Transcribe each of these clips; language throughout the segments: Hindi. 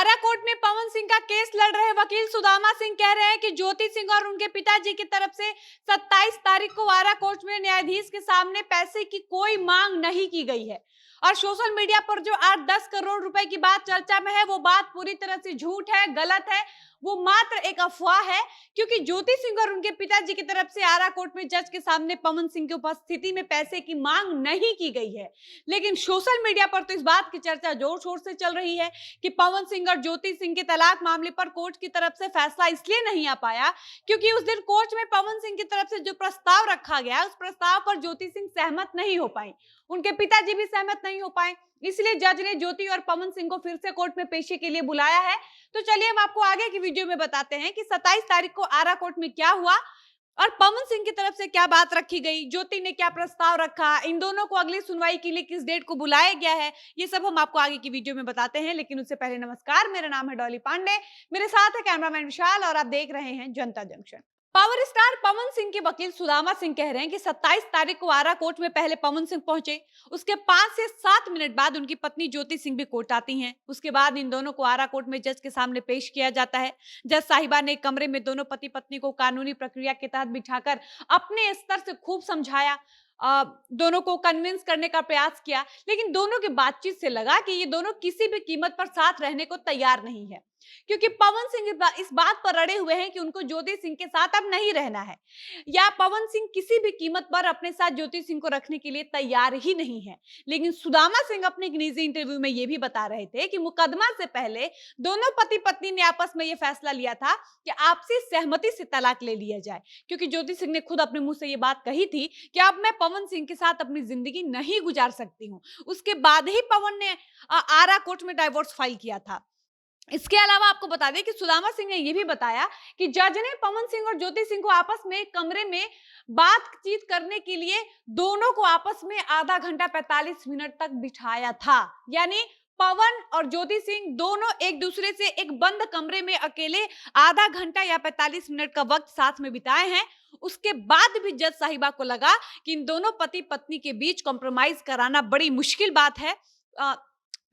आरा कोर्ट में पवन सिंह का केस लड़ रहे वकील सुदामा सिंह कह रहे हैं कि ज्योति सिंह और उनके पिताजी की तरफ से 27 तारीख को आरा कोर्ट में न्यायाधीश के सामने पैसे की कोई मांग नहीं की गई है और सोशल मीडिया पर जो 8-10 करोड़ रुपए की बात चर्चा में है वो बात पूरी तरह से झूठ है, गलत है, वो मात्र एक अफवाह है। क्योंकि ज्योति सिंह और उनके पिताजी की तरफ से आरा कोर्ट में जज के सामने पवन सिंह की उपस्थिति में पैसे की मांग नहीं की गई है। लेकिन सोशल मीडिया पर तो इस बात की चर्चा जोर शोर से चल रही है कि पवन सिंह और ज्योति सिंह के तलाक मामले पर कोर्ट की तरफ से फैसला इसलिए नहीं आ पाया क्योंकि उस दिन कोर्ट में पवन सिंह की तरफ से जो प्रस्ताव रखा गया उस प्रस्ताव पर ज्योति सिंह सहमत नहीं हो पाई, उनके पिताजी भी सहमत नहीं हो पाए। इसलिए जज ने ज्योति और पवन सिंह को फिर से कोर्ट में पेशी के लिए बुलाया है। तो चलिए हम आपको आगे की वीडियो में बताते हैं कि 27 तारीख को आरा कोर्ट में क्या हुआ और पवन सिंह की तरफ से क्या बात रखी गई, ज्योति ने क्या प्रस्ताव रखा, इन दोनों को अगली सुनवाई के लिए किस डेट को बुलाया गया है, ये सब हम आपको आगे की वीडियो में बताते हैं। लेकिन उससे पहले नमस्कार, मेरा नाम है डॉली पांडे, मेरे साथ है कैमरामैन विशाल और आप देख रहे हैं जनता junction. Power star Pawan Singh के वकील सुदामा सिंह कह रहे हैं कि 27 तारीख को आरा कोर्ट में पहले पवन सिंह पहुंचे, उसके 5 से 7 मिनट बाद उनकी पत्नी ज्योति सिंह भी कोर्ट आती हैं। उसके बाद इन दोनों को आरा कोर्ट में जज के सामने पेश किया जाता है। जज साहिबा ने एक कमरे में दोनों पति पत्नी को कानूनी प्रक्रिया के तहत बिठाकर अपने स्तर से खूब समझाया, दोनों को कन्विंस करने का प्रयास किया। लेकिन दोनों की बातचीत से लगा कि ये दोनों किसी भी कीमत पर साथ रहने को तैयार नहीं है, क्योंकि पवन सिंह इस बात पर अड़े हुए हैं कि उनको ज्योति सिंह के साथ अब नहीं रहना है, या पवन सिंह किसी भी कीमत पर अपने साथ ज्योति सिंह को रखने के लिए तैयार ही नहीं है। लेकिन सुदामा सिंह अपने एक निजी इंटरव्यू में ये भी बता रहे थे कि मुकदमा से पहले दोनों पति पत्नी ने आपस में ये फैसला लिया था कि आपसी सहमति से तलाक ले लिया जाए, क्योंकि ज्योति सिंह ने खुद अपने मुंह से ये बात कही थी कि अब मैं पवन सिंह के साथ अपनी जिंदगी नहीं गुजार सकती हूँ। उसके बाद ही पवन ने आरा कोर्ट में डाइवोर्स फाइल किया था। इसके अलावा आपको बता दें कि सुदामा सिंह ने यह भी बताया कि जज ने पवन सिंह और ज्योति सिंह को आपस में एक कमरे में बातचीत करने के लिए दोनों को आपस में आधा घंटा 45 मिनट तक बिठाया था। यानी पवन और ज्योति सिंह दोनों एक दूसरे से एक बंद कमरे में अकेले आधा घंटा या 45 मिनट का वक्त साथ में बिताए हैं। उसके बाद भी जज साहिबा को लगा कि इन दोनों पति पत्नी के बीच कॉम्प्रोमाइज कराना बड़ी मुश्किल बात है,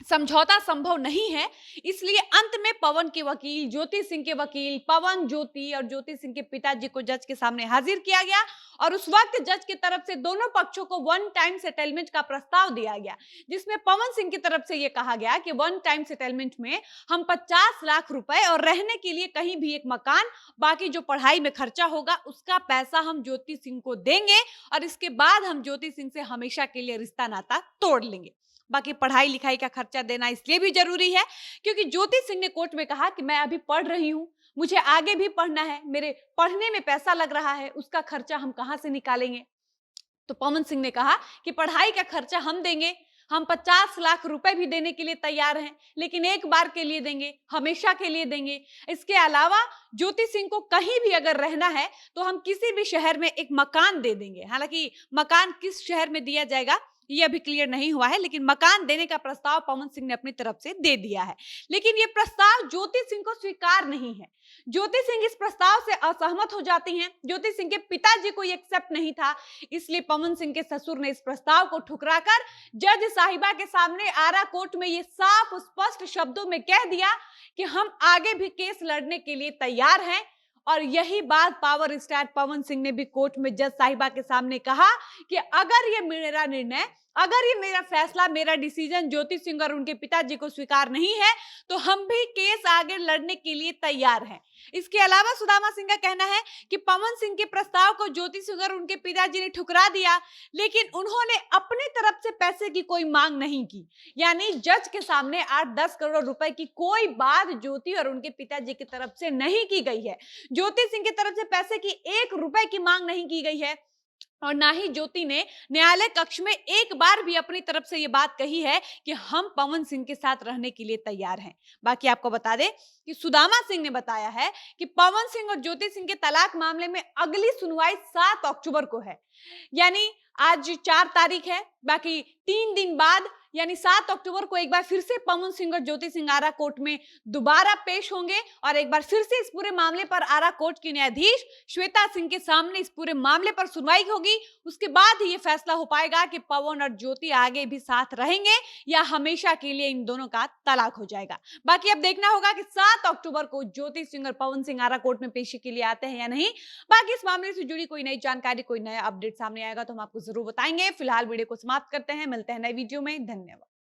समझौता संभव नहीं है। इसलिए अंत में पवन के वकील, ज्योति सिंह के वकील, पवन, ज्योति और ज्योति सिंह के पिताजी को जज के सामने हाजिर किया गया और उस वक्त जज की तरफ से दोनों पक्षों को वन टाइम सेटलमेंट का प्रस्ताव दिया गया, जिसमें पवन सिंह की तरफ से यह कहा गया कि वन टाइम सेटलमेंट में हम 50 लाख रुपए और रहने के लिए कहीं भी एक मकान, बाकी जो पढ़ाई में खर्चा होगा उसका पैसा हम ज्योति सिंह को देंगे और इसके बाद हम ज्योति सिंह से हमेशा के लिए रिश्ता नाता तोड़ लेंगे। बाकी पढ़ाई लिखाई का खर्चा देना इसलिए भी जरूरी है क्योंकि ज्योति सिंह ने कोर्ट में कहा कि मैं अभी पढ़ रही हूँ, मुझे आगे भी पढ़ना है, मेरे पढ़ने में पैसा लग रहा है, उसका खर्चा हम कहाँ से निकालेंगे। तो पवन सिंह ने कहा कि पढ़ाई का खर्चा हम देंगे, हम 50 लाख रुपए भी देने के लिए तैयार हैं, लेकिन एक बार के लिए देंगे, हमेशा के लिए देंगे। इसके अलावा ज्योति सिंह को कहीं भी अगर रहना है तो हम किसी भी शहर में एक मकान दे देंगे। हालांकि मकान किस शहर में दिया जाएगा ये अभी क्लियर नहीं हुआ है, लेकिन मकान देने का प्रस्ताव पवन सिंह ने अपनी तरफ से दे दिया है। लेकिन ये प्रस्ताव ज्योति सिंह को स्वीकार नहीं है। ज्योति सिंह इस प्रस्ताव से असहमत हो जाती हैं। ज्योति सिंह के पिताजी को ये एक्सेप्ट नहीं था, इसलिए पवन सिंह के ससुर ने इस प्रस्ताव को ठुकराकर जज साहिबा के सामने आरा कोर्ट में ये साफ स्पष्ट शब्दों में कह दिया कि हम आगे भी केस लड़ने के लिए तैयार हैं। और यही बात पावर स्टार पवन सिंह ने भी कोर्ट में जज साहिबा के सामने कहा कि अगर ये मेरा निर्णय, अगर ये मेरा फैसला, मेरा डिसीजन ज्योति सिंह और उनके पिताजी को स्वीकार नहीं है तो हम भी केस आगे लड़ने के लिए तैयार हैं। इसके अलावा सुदामा सिंह का कहना है कि पवन सिंह के प्रस्ताव को ज्योति सिंह और उनके पिताजी ने ठुकरा दिया, लेकिन उन्होंने अपनी तरफ से पैसे की कोई मांग नहीं की। यानी जज के सामने 8-10 करोड़ रुपए की कोई बात ज्योति और उनके पिताजी की तरफ से नहीं की गई है। ज्योति सिंह की तरफ से पैसे की 1 रुपए की मांग नहीं की गई है और ना ही ज्योति ने न्यायालय कक्ष में एक बार भी अपनी तरफ से ये बात कही है कि हम पवन सिंह के साथ रहने के लिए तैयार हैं। बाकी आपको बता दें कि सुदामा सिंह ने बताया है कि पवन सिंह और ज्योति सिंह के तलाक मामले में अगली सुनवाई 7 अक्टूबर को है। यानी आज 4 तारीख है, बाकी 3 दिन बाद यानी 7 अक्टूबर को एक बार फिर से पवन सिंह और ज्योति सिंह आरा कोर्ट में दोबारा पेश होंगे और एक बार फिर से इस पूरे मामले पर आरा कोर्ट की न्यायाधीश श्वेता सिंह के सामने इस पूरे मामले पर सुनवाई होगी। उसके बाद ही ये फैसला हो पाएगा कि पवन और ज्योति आगे भी साथ रहेंगे या हमेशा के लिए इन दोनों का तलाक हो जाएगा। बाकी अब देखना होगा कि 7 अक्टूबर को ज्योति सिंह और पवन सिंह आरा कोर्ट में पेशी के लिए आते हैं या नहीं। बाकी इस मामले से जुड़ी कोई नई जानकारी, कोई नया अपडेट सामने आएगा तो हम आपको जरूर बताएंगे। फिलहाल वीडियो को समाप्त करते हैं, मिलते हैं नए वीडियो में। धन्यवाद।